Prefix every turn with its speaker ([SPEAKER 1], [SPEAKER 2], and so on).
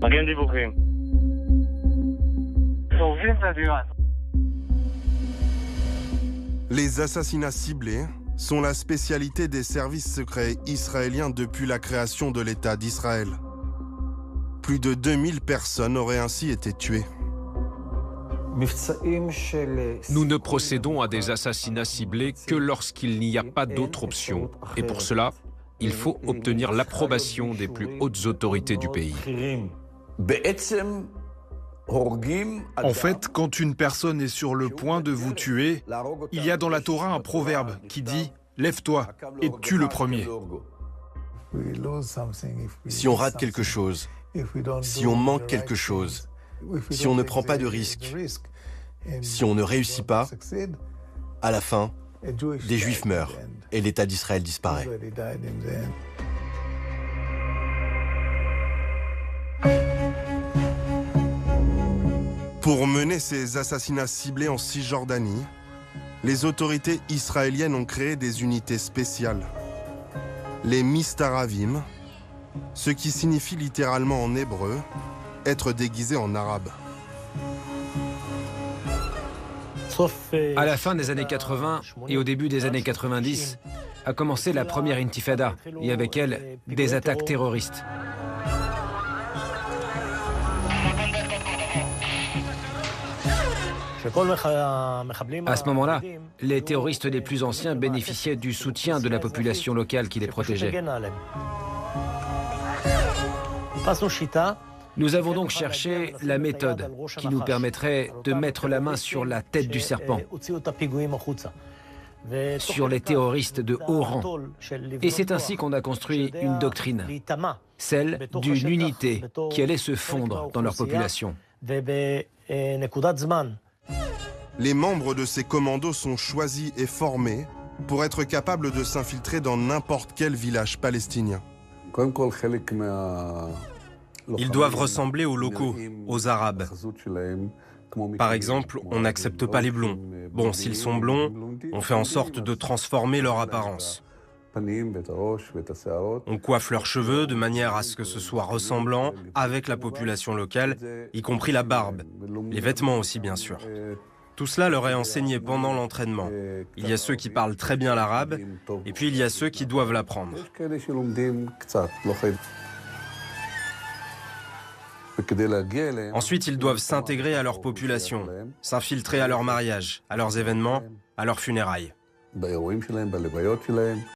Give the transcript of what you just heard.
[SPEAKER 1] מגיעים דיווחים. שורפים את הדירה.
[SPEAKER 2] Les assassinats ciblés sont la spécialité des services secrets israéliens depuis la création de l'État d'Israël. Plus de 2000 personnes auraient ainsi été tuées.
[SPEAKER 3] Nous ne procédons à des assassinats ciblés que lorsqu'il n'y a pas d'autre option. Et pour cela, il faut obtenir l'approbation des plus hautes autorités du pays.
[SPEAKER 4] En fait, quand une personne est sur le point de vous tuer, il y a dans la Torah un proverbe qui dit « Lève-toi et tue le premier ».
[SPEAKER 5] Si on rate quelque chose, si on manque quelque chose, si on ne prend pas de risque, si on ne réussit pas, à la fin, des Juifs meurent et l'État d'Israël disparaît.
[SPEAKER 2] Pour mener ces assassinats ciblés en Cisjordanie, les autorités israéliennes ont créé des unités spéciales. Les Mistaravim, ce qui signifie littéralement en hébreu être déguisé en arabe.
[SPEAKER 3] À la fin des années 80 et au début des années 90, a commencé la première intifada et avec elle des attaques terroristes. À ce moment-là, les terroristes les plus anciens bénéficiaient du soutien de la population locale qui les protégeait. Nous avons donc cherché la méthode qui nous permettrait de mettre la main sur la tête du serpent, sur les terroristes de haut rang. Et c'est ainsi qu'on a construit une doctrine, celle d'une unité qui allait se fondre dans leur population.
[SPEAKER 2] Les membres de ces commandos sont choisis et formés pour être capables de s'infiltrer dans n'importe quel village palestinien.
[SPEAKER 6] Ils doivent ressembler aux locaux, aux Arabes. Par exemple, on n'accepte pas les blonds. Bon, s'ils sont blonds, on fait en sorte de transformer leur apparence. On coiffe leurs cheveux de manière à ce que ce soit ressemblant avec la population locale, y compris la barbe, les vêtements aussi bien sûr. Tout cela leur est enseigné pendant l'entraînement. Il y a ceux qui parlent très bien l'arabe, et puis il y a ceux qui doivent l'apprendre. Ensuite, ils doivent s'intégrer à leur population, s'infiltrer à leur mariage, à leurs événements, à leurs funérailles.